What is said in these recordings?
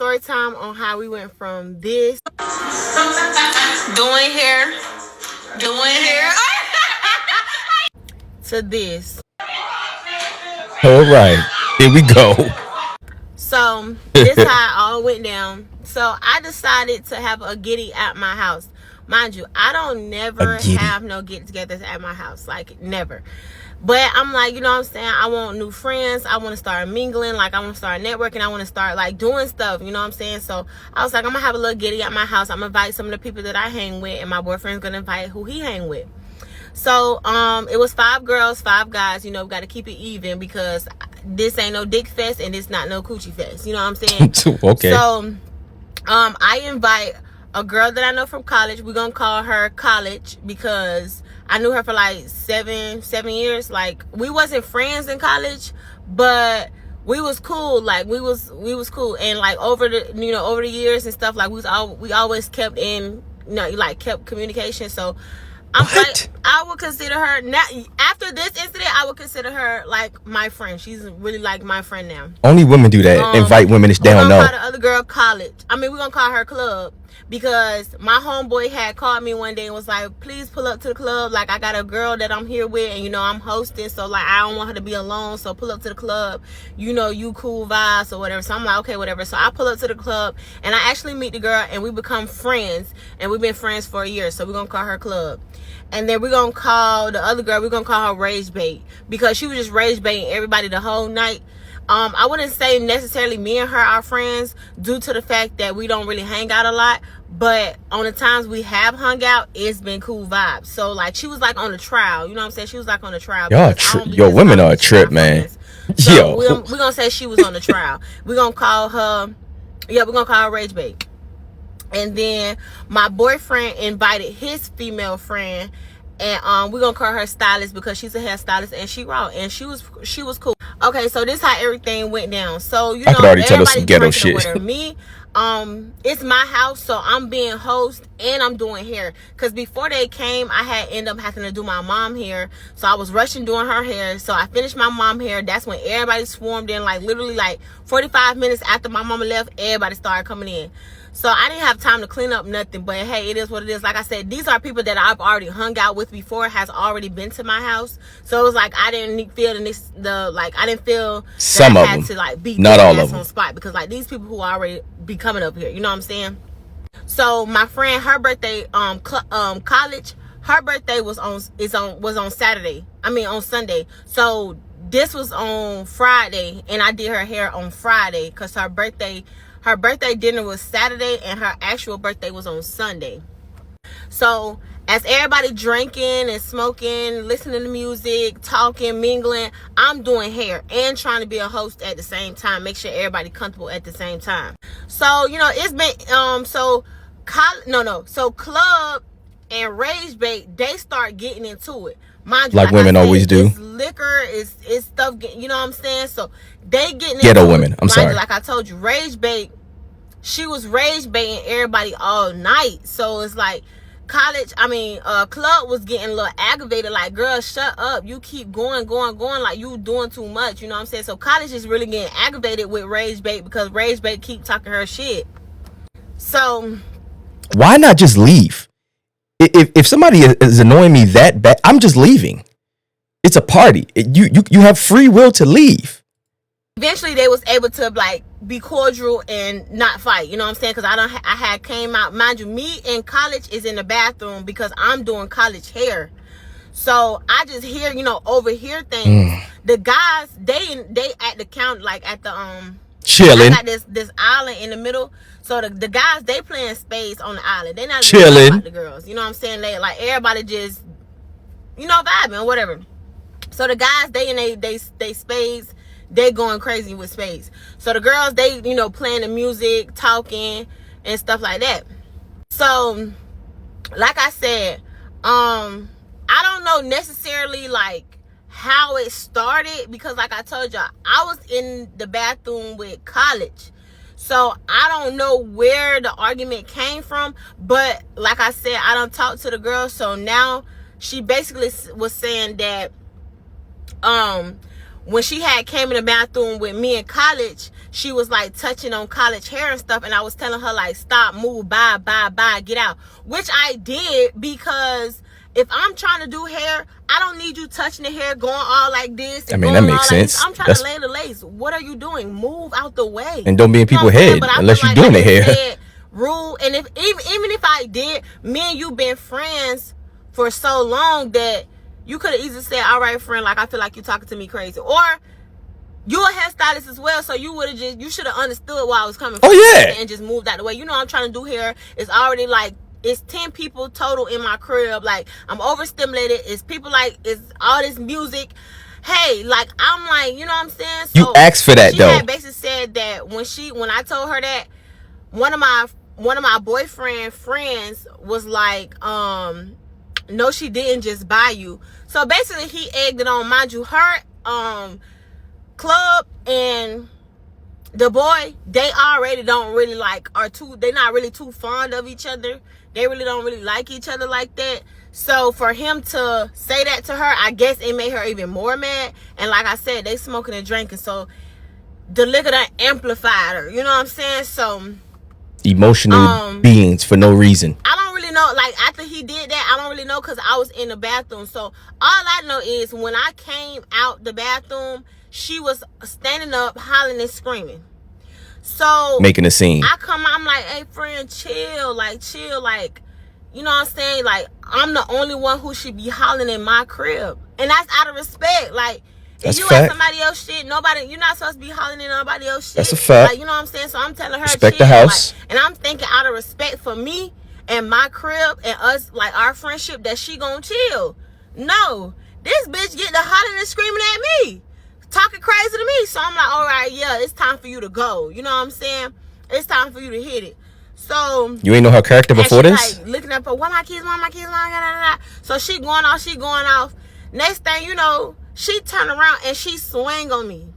story time on how we went from this doing hair to this. All right, here we go. So this how it all went down. So I decided to have a giddy at my house. Mind you, I don't never have no get-togethers at my house, like never. But I'm like, you know what I'm saying? I want new friends. I want to start mingling. Like, I want to start networking. I want to start, like, doing stuff. You know what I'm saying? So, I was like, I'm going to have a little giddy at my house. I'm going to invite some of the people that I hang with. And my boyfriend's going to invite who he hang with. So, it was 5 girls, 5 guys. You know, we got to keep it even because this ain't no dick fest and this not no coochie fest. You know what I'm saying? Okay. So, I invite a girl that I know from college. We're going to call her College because I knew her for like seven years. Like, we wasn't friends in college, but we was cool. Like, we was cool. And like over the years and stuff, like we always kept in, like kept communication. So like, I would consider her now, after this incident, I would consider her like my friend. She's really like my friend now. Only women do that. Invite women that they don't know. We're gonna call the other girl College. I mean, we're gonna call her Club because my homeboy had called me one day and was like, please pull up to the club. Like, I got a girl that I'm here with and I'm hosting, so like I don't want her to be alone, so pull up to the club, you cool vibes or whatever. So I'm like, okay, whatever. So I pull up to the club and I actually meet the girl and we become friends, and we've been friends for a year. So we're gonna call her Club. And then we're gonna call the other girl, we're gonna call her Rage Bait, because she was just rage baiting everybody the whole night. I wouldn't say necessarily me and her are friends due to the fact that we don't really hang out a lot, but on the times we have hung out, it's been cool vibes. So like, she was like on the trial, you know what I'm saying? She was like on the trial. Yo, women are a trip, man. So we're gonna say she was on the trial. We're gonna call her Rage Bait. And then my boyfriend invited his female friend, and we're gonna call her Stylist because she's a hairstylist and she raw, and she was cool. Okay, so this how everything went down. So I could already tell us some ghetto shit. Me, it's my house, so I'm being host and I'm doing hair. Cause before they came, I had ended up having to do my mom hair, so I was rushing doing her hair. So I finished my mom hair. That's when everybody swarmed in. Like literally, like 45 minutes after my mama left, everybody started coming in. So I didn't have time to clean up nothing, but hey, it is what it is. Like I said, these are people that I've already hung out with before, has already been to my house. So it was like I didn't feel I didn't feel some that I of had them, to like be not all of them, on spot, because like these people who already be coming up here, you know what I'm saying? So my friend, her birthday, College, her birthday was on Saturday. I mean on Sunday. So this was on Friday, and I did her hair on Friday because her birthday dinner was Saturday and her actual birthday was on Sunday. So as everybody drinking and smoking, listening to music, talking, mingling, I'm doing hair and trying to be a host at the same time, make sure everybody comfortable at the same time. So it's been so Club and Rage Bait, they start getting into it. Mind you, like women always do. Liquor is stuff, you know what I'm saying? So they getting ghetto into women. I'm sorry. Like I told you, Rage Bait, she was rage baiting everybody all night. So it's like Club was getting a little aggravated. Like, girl, shut up. You keep going. Like, you doing too much. You know what I'm saying? So College is really getting aggravated with Rage Bait because Rage Bait keep talking her shit. So why not just leave? If somebody is annoying me that bad, I'm just leaving. It's a party. You have free will to leave. Eventually they was able to like be cordial and not fight, you know what I'm saying? Because I had came out, mind you, me in College is in the bathroom because I'm doing College hair. So I just hear, overhear things. The guys, they at the count, like at the chilling. I got this island in the middle. So the guys, they playing spades on the island. They not chilling about the girls. You know what I'm saying? They like everybody just, vibing or whatever. So the guys, they in they spades, they going crazy with spades. So the girls, they, playing the music, talking and stuff like that. So like I said, I don't know necessarily like how it started, because like I told y'all, I was in the bathroom with College. So I don't know where the argument came from, but like I said, I don't talk to the girl. So now she basically was saying that when she had came in the bathroom with me in college, she was like touching on college hair and stuff, and I was telling her like, stop, move, bye, get out, which I did, because if I'm trying to do hair, I don't need you touching the hair, going all like this. I mean, that makes sense. I'm trying to lay the lace. What are you doing? Move out the way. And don't be in people's head unless you're doing the hair. Rule. And if even if I did, me and you been friends for so long that you could have easily said, all right, friend, like, I feel like you're talking to me crazy. Or you're a hairstylist as well, so you should have understood where I was coming from. Oh, yeah. And just moved out the way. You know, I'm trying to do hair. It's already like, it's 10 people total in my crib. Like, I'm overstimulated. It's people, like, it's all this music. Hey, like, I'm like, you know what I'm saying? So you asked for that, though. She had basically said that when I told her that, one of my boyfriend friends was like, no, she didn't just buy you. So basically he egged it on. Mind you, her club and the boy, they already don't really like, they're not really too fond of each other. They really don't really like each other like that. So for him to say that to her, I guess it made her even more mad. And like I said, they smoking and drinking, so the liquor done amplified her. You know what I'm saying? So emotional beings for no reason. I don't really know. Like, after he did that, I don't really know, because I was in the bathroom. So all I know is when I came out the bathroom, she was standing up, hollering and screaming. So making a scene. I'm like, hey, friend, chill, like, you know what I'm saying? Like, I'm the only one who should be hollering in my crib. And that's out of respect. Like, that's if you fact. at somebody else shit, you're not supposed to be hollering in nobody else shit. That's a fact. Like, you know what I'm saying? So I'm telling her, respect chill, the house. like, and I'm thinking out of respect for me and my crib and us, like, our friendship, that she gonna chill. No, this bitch getting the hollering and screaming at me, talking crazy to me. So I'm like, all right, yeah, it's time for you to go. You know what I'm saying? It's time for you to hit it. So you ain't know her character before this? Like, looking up for where my kids, so she going off. Next thing you know, she turned around and she swang on me.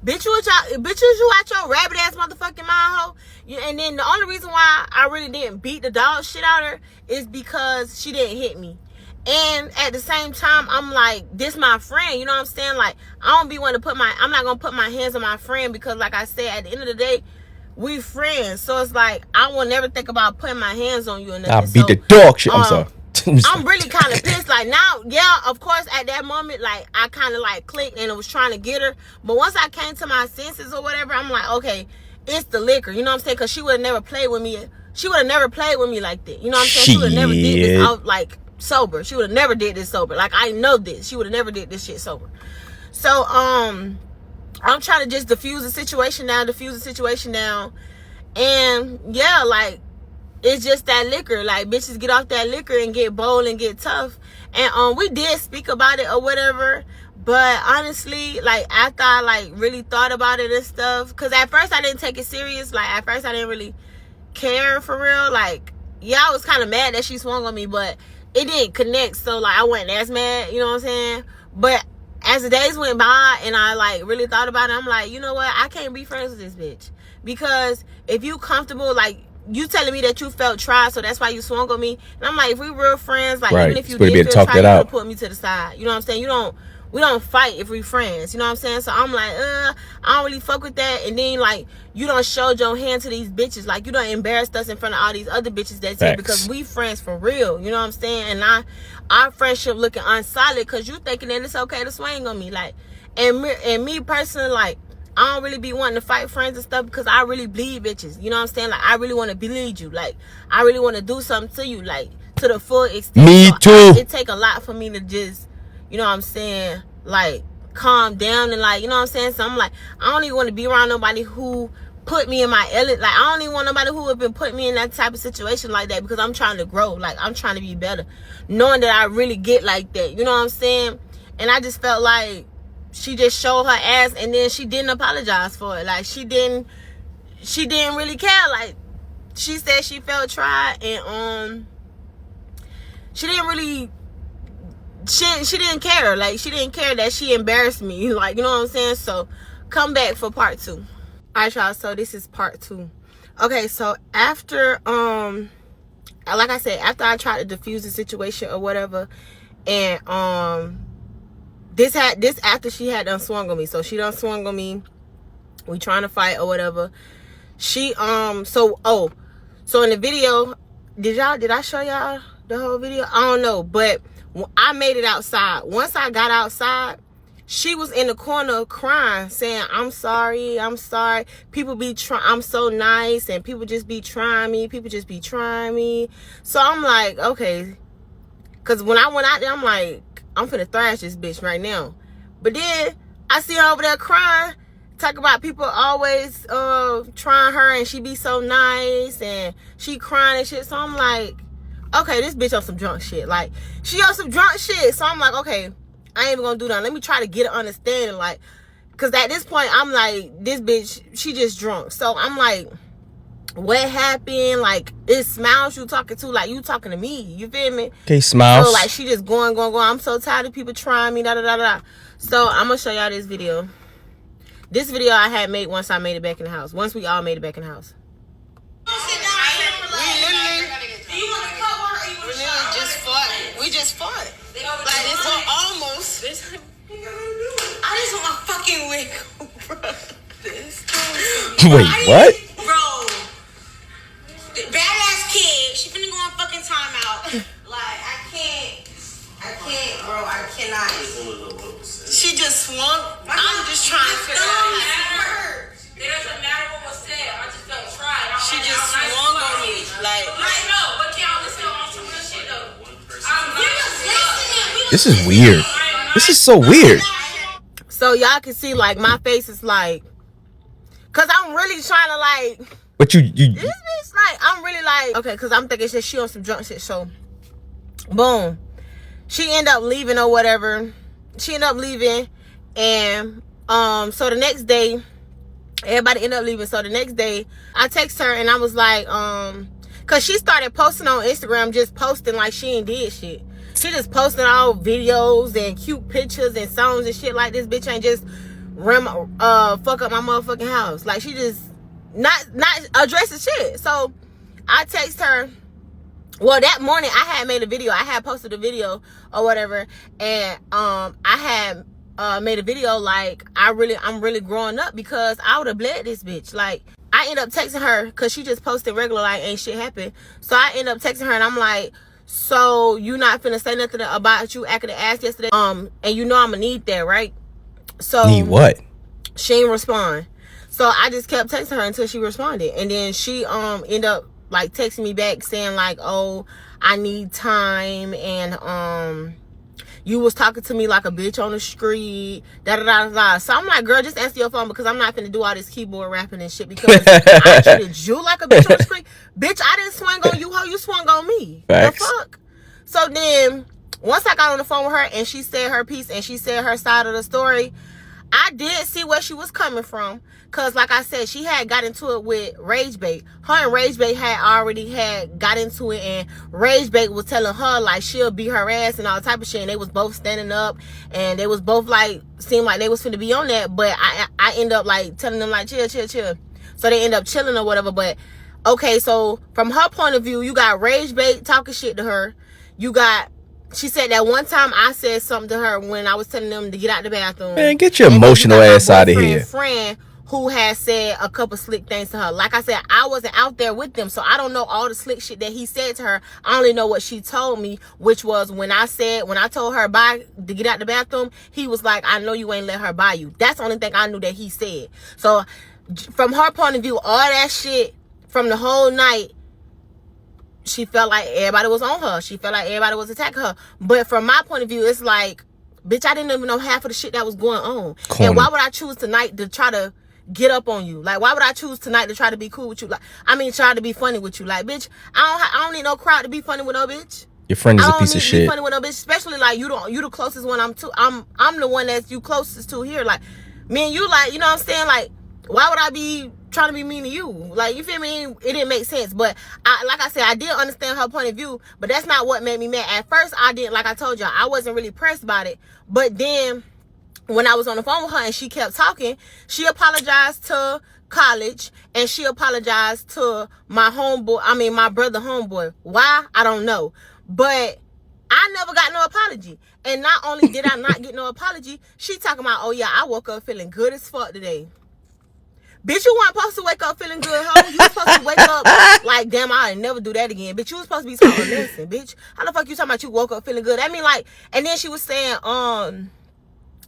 Bitch, you at your rabbit ass motherfucking mind, hoe. And then the only reason why I really didn't beat the dog shit out of her is because she didn't hit me. And at the same time, I'm like, this my friend, you know what I'm saying? Like, I'm not gonna put my hands on my friend, because like I said, at the end of the day, we friends. So it's like, I will never think about putting my hands on you or nothing. I'll beat the dog shit. I'm sorry. I'm really kind of pissed. Like, now, yeah, of course, at that moment, like, I kind of like clicked and I was trying to get her. But once I came to my senses or whatever, I'm like, okay, it's the liquor. You know what I'm saying? Because she would have never played with me. She would have never played with me like that. You know what I'm saying? She would have never did this out, like, sober. She would have never did this sober. Like, I know this. She would have never did this shit sober. So, I'm trying to just diffuse the situation down. And, yeah, like, it's just that liquor. Like, bitches get off that liquor and get bold and get tough. And we did speak about it or whatever, but honestly, like, after I like really thought about it and stuff, because at first I didn't take it serious. Like, at first I didn't really care for real. Like, yeah, I was kind of mad that she swung on me, but it didn't connect. So like, I wasn't as mad, you know what I'm saying? But as the days went by and I like really thought about it, I'm like, you know what? I can't be friends with this bitch, because if you comfortable, like, you telling me that you felt tried, so that's why you swung on me. And I'm like, if we real friends, like, right. Even if you did feel tried, you could have put me to the side. You know what I'm saying? We don't fight if we friends. You know what I'm saying? So I'm like, I don't really fuck with that. And then, like, you don't show your hand to these bitches. Like, you don't embarrass us in front of all these other bitches that's here, because we friends for real. You know what I'm saying? And our friendship looking unsolid because you thinking that it's okay to swing on me. Like, and me personally, like, I don't really be wanting to fight friends and stuff, because I really bleed bitches. You know what I'm saying? Like, I really want to bleed you. Like, I really want to do something to you, like, to the full extent. Me too. It take a lot for me to just, you know what I'm saying, like, calm down and, like, you know what I'm saying? So I'm like, I don't even want to be around nobody who put me in my element. Like, I don't even want nobody who have been putting me in that type of situation like that, because I'm trying to grow. Like, I'm trying to be better, knowing that I really get like that. You know what I'm saying? And I just felt like she just showed her ass, and then she didn't apologize for it. Like, she didn't really care. Like, she said she felt tried, and she didn't really, she didn't care. Like, she didn't care that she embarrassed me. Like, you know what I'm saying? So come back for part 2. All right, y'all, so this is part 2. Okay, so after like I said, after I tried to diffuse the situation or whatever, and This after she had done swung on me. So she done swung on me. We trying to fight or whatever. She so in the video, did I show y'all the whole video? I don't know, but I made it outside. Once I got outside, she was in the corner crying, saying, I'm sorry. People be trying, I'm so nice, and people just be trying me. So I'm like, okay. Because when I went out there, I'm like, I'm finna thrash this bitch right now. But then I see her over there crying, talk about people always trying her, and she be so nice, and she crying and shit. So I'm like, okay, this bitch on some drunk shit. Like, she on some drunk shit. So I'm like, okay, I ain't even gonna do that. Let me try to get an understanding. Like, because at this point, I'm like, this bitch, she just drunk. So I'm like, what happened? Like, it's Smiles you talking to, like, you talking to me, you feel me? Okay, Smiles. So like, she just going. I'm so tired of people trying me, So I'm gonna show y'all this video. This video I had made once I made it back in the house. Once we all made it back in the house. We just fought. Like, this one almost. I just want my fucking wig, bro. Wait, what? Bro, badass kid. She finna go on fucking timeout. Like, I can't, bro. I cannot. She just swung. I'm just trying to figure out how it works. It doesn't matter what was said. I just felt tried. She just swung on me. Like, no, but y'all listen on some real shit though. This is weird. This is so weird. So y'all can see, like, my face is like, cause I'm really trying to, like, But you this bitch, like, I'm really like, okay, cause I'm thinking shit, she on some drunk shit. So boom, she end up leaving or whatever. She ended up leaving, and so the next day, everybody ended up leaving. So the next day, I text her and I was like, cause she started posting on Instagram, just posting like she ain't did shit. She just posting all videos and cute pictures and songs and shit like this bitch ain't just fuck up my motherfucking house. Like, she just not addressing shit. So I text her. Well, that morning I had made a video. I had posted a video or whatever, and I had made a video like, I'm really growing up, because I would have bled this bitch. Like, I end up texting her because she just posted regular like ain't shit happened. So I end up texting her and I'm like, so you not finna say nothing about you acting the ass yesterday? And you know I'ma need that, right? So need what? She ain't respond. So I just kept texting her until she responded, and then she end up like texting me back saying like, oh, I need time, and you was talking to me like a bitch on the street, So I'm like, girl, just answer your phone, because I'm not gonna do all this keyboard rapping and shit, because I treated you like a bitch on the street. Bitch, I didn't swing on you, how you swung on me? Facts. The fuck? So then once I got on the phone with her and she said her piece and she said her side of the story, I did see where she was coming from. Cause like I said, she had got into it with Rage Bait. Her and Rage Bait had already got into it, and Rage Bait was telling her like she'll beat her ass and all type of shit. And they was both standing up, and they was both like, seemed like they was finna be on that. But I end up like telling them like, chill. So they end up chilling or whatever. But okay, so from her point of view, you got Rage Bait talking shit to her. She said that one time I said something to her when I was telling them to get out the bathroom. Man, get your emotional ass out of here. Friend who had said a couple slick things to her. Like I said, I wasn't out there with them, so I don't know all the slick shit that he said to her. I only know what she told me, which was when I told her bye to get out the bathroom, he was like, I know you ain't let her buy you. That's the only thing I knew that he said. So from her point of view, all that shit from the whole night, she felt like everybody was on her. She felt like everybody was attacking her. But from my point of view, it's like, bitch, I didn't even know half of the shit that was going on. And why would I choose tonight to try to get up on you? Like, why would I choose tonight to try to be cool with you? Like, I mean, try to be funny with you. Like, bitch, I don't need no crowd to be funny with no bitch. Your friend is a piece of shit. I don't need to be funny with no bitch, especially like you the closest one I'm the one that's you closest to here. Like, me and you, like, you know what I'm saying? Like, why would I be trying to be mean to you? Like, you feel me? It didn't make sense. But like I said, I did understand her point of view, but that's not what made me mad. At first, I didn't, like I told y'all, I wasn't really pressed about it. But then when I was on the phone with her and she kept talking, she apologized to college and she apologized to my brother homeboy. Why? I don't know. But I never got no apology. And not only did I not get no apology, she talking about, oh yeah, I woke up feeling good as fuck today. Bitch, you weren't supposed to wake up feeling good, ho. You was supposed to wake up like, damn, I'll never do that again. Bitch, you was supposed to be taught a lesson, bitch. How the fuck you talking about you woke up feeling good? I mean, like, and then she was saying, and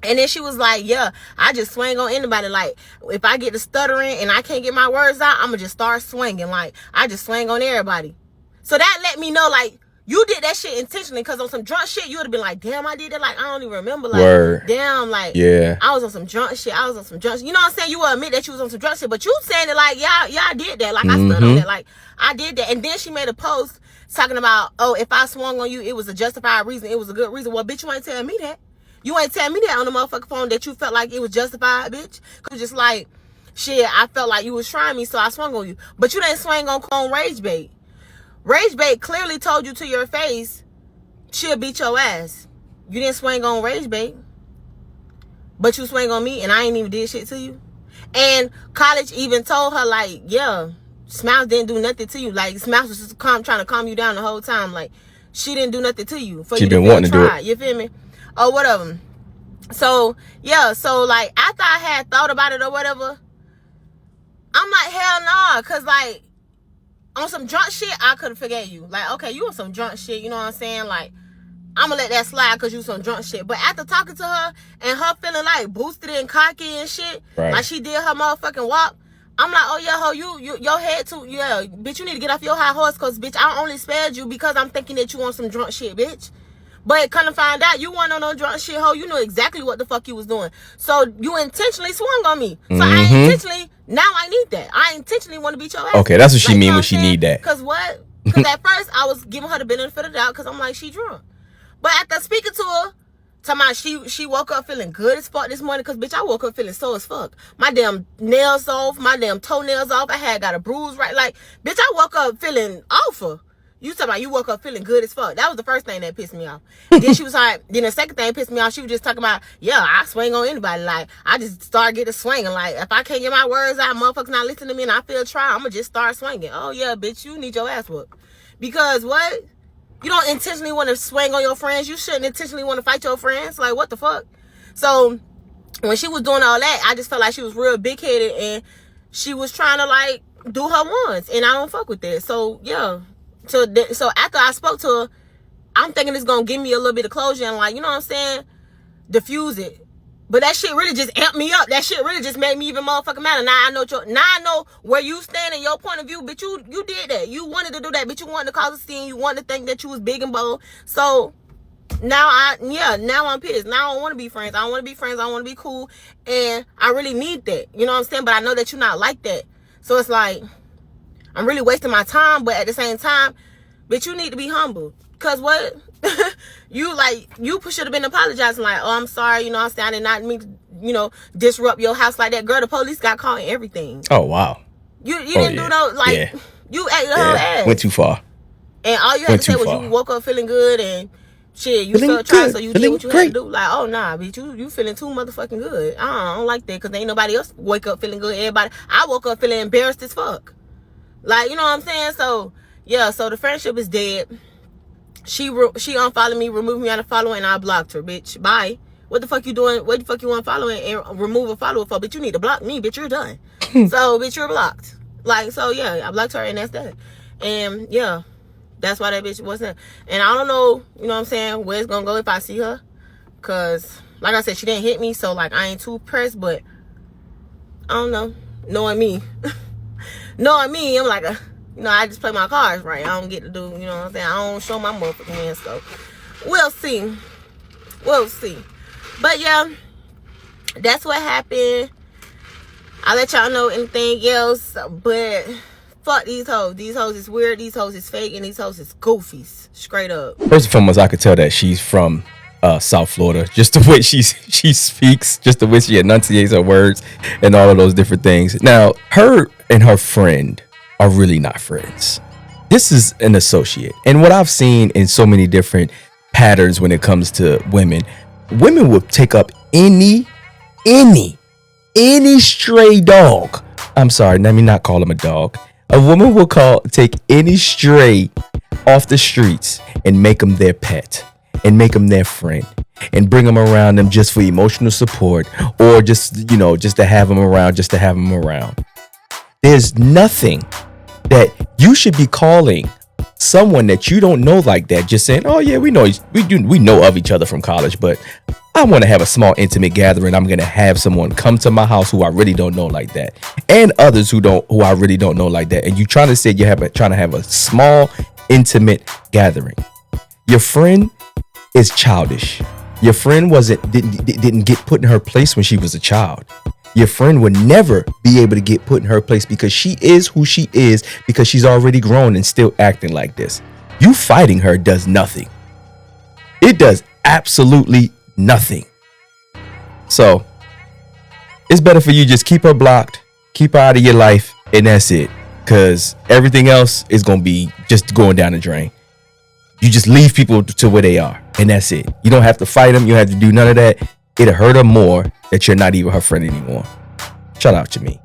then she was like, yeah, I just swing on anybody. Like, if I get to stuttering and I can't get my words out, I'm going to just start swinging. Like, I just swing on everybody. So that let me know, like, you did that shit intentionally, because on some drunk shit, you would have been like, damn, I did that. Like, I don't even remember. Like, Word. damn, like, yeah, I was on some drunk shit. You know what I'm saying? You will admit that you was on some drunk shit, but you saying it like, yeah, I did that. Like, I stood on that. Like, I did that. And then she made a post talking about, oh, if I swung on you, it was a justified reason. It was a good reason. Well, bitch, you ain't telling me that. You ain't telling me that on the motherfucking phone that you felt like it was justified, bitch. Because just like, shit, I felt like you was trying me, so I swung on you. But you didn't swing on Rage Bait. Rage Bait clearly told you to your face, she'll beat your ass. You didn't swing on Rage Bait, but you swing on me, and I ain't even did shit to you. And College even told her, like, yeah, Smiles didn't do nothing to you. Like, Smiles was just trying to calm you down the whole time. Like, she didn't do nothing to you. For she you been to wanting to do it. You feel me? Or whatever. So, yeah, so, like, after I had thought about it or whatever, I'm like, hell nah, because, like, on some drunk shit, I could have forget you. Like, okay, you on some drunk shit, you know what I'm saying? Like, I'm gonna let that slide because you some drunk shit. But after talking to her and her feeling like boosted and cocky and shit, right, like she did her motherfucking walk, I'm like, oh yeah, ho, you your head too, yeah, bitch, you need to get off your high horse, because bitch, I only spared you because I'm thinking that you on some drunk shit, bitch. But kind of find out you weren't on no drunk shit, ho. You knew exactly what the fuck you was doing. So you intentionally swung on me. So I intentionally, now I need that. I intentionally want to beat your ass. Okay, that's what she like, mean when she need that. Because what? Because at first I was giving her the benefit of the doubt because I'm like, she drunk. But after speaking to her, talking about she woke up feeling good as fuck this morning, because bitch, I woke up feeling sore as fuck. My damn nails off, my damn toenails off. I had got a bruise right. Like, bitch, I woke up feeling awful. You talking about you woke up feeling good as fuck. That was the first thing that pissed me off. Then she was like, then the second thing pissed me off, she was just talking about, yeah, I swing on anybody. Like, I just start getting swinging. Like, if I can't get my words out, motherfuckers not listening to me and I feel try, I'm going to just start swinging. Oh, yeah, bitch, you need your ass whooped. Because what? You don't intentionally want to swing on your friends. You shouldn't intentionally want to fight your friends. Like, what the fuck? So, when she was doing all that, I just felt like she was real big-headed and she was trying to, like, do her ones. And I don't fuck with that. So, yeah. So after I spoke to her, I'm thinking it's going to give me a little bit of closure and, like, you know what I'm saying? Diffuse it. But that shit really just amped me up. That shit really just made me even motherfucking mad. Now I know where you stand in your point of view, bitch. You did that. You wanted to do that, bitch. You wanted to cause a scene. You wanted to think that you was big and bold. So now I'm pissed. Now I don't want to be friends. I don't want to be friends. I want to be cool. And I really need that. You know what I'm saying? But I know that you're not like that. So it's like, I'm really wasting my time. But at the same time, bitch, you need to be humble. Because what? You should have been apologizing like, oh, I'm sorry, you know what I'm saying? I did not mean to, you know, disrupt your house like that. Girl, the police got caught and everything. Oh, wow. You didn't do those, like, you ate the whole ass. Went too far. And all you had to say was you woke up feeling good and shit, you still trying, so you did what you had to do. Like, oh, nah, bitch, you feeling too motherfucking good. I don't like that, because ain't nobody else wake up feeling good. I woke up feeling embarrassed as fuck. Like, you know what I'm saying? So, yeah, so the friendship is dead. She unfollowed me, removed me out of following, and I blocked her, bitch. Bye. What the fuck you doing? What the fuck you unfollowing and remove a follower for? Bitch, you need to block me, bitch. You're done. So, bitch, you're blocked. Like, so, yeah, I blocked her, and that's that. And, yeah, that's why that bitch wasn't. And I don't know, you know what I'm saying, where it's gonna go if I see her. Because, like I said, she didn't hit me, so, like, I ain't too pressed, but I don't know. Knowing me, I'm like you know, I just play my cards right. I don't get to do, you know what I'm saying? I don't show my motherfucking hands, so we'll see. But yeah, that's what happened. I'll let y'all know anything else, but fuck these hoes. These hoes is weird, these hoes is fake, and these hoes is goofies. Straight up. First and foremost, I could tell that she's from South Florida. Just the way she speaks, just the way she enunciates her words, and all of those different things. Now, her and her friend are really not friends. This is an associate. And what I've seen in so many different patterns when it comes to women will take up any stray dog. I'm sorry, let me not call him a dog. A woman will take any stray off the streets and make them their pet. and make them their friend and bring them around them just for emotional support, or just to have them around, There's nothing that you should be calling someone that you don't know like that, just saying, oh yeah, we know of each other from college, but I want to have a small intimate gathering. I'm going to have someone come to my house who I really don't know like that, and others who I really don't know like that. And you trying to say trying to have a small intimate gathering. Your friend is childish. Your friend didn't get put in her place when she was a child. Your friend would never be able to get put in her place because she is who she is, because she's already grown and still acting like this. You fighting her does nothing. It does absolutely nothing. So it's better for you just keep her blocked, keep her out of your life, and that's it. Because everything else is going to be just going down the drain. You just leave people to where they are, and that's it. You don't have to fight them. You don't have to do none of that. It'll hurt her more that you're not even her friend anymore. Shout out to me.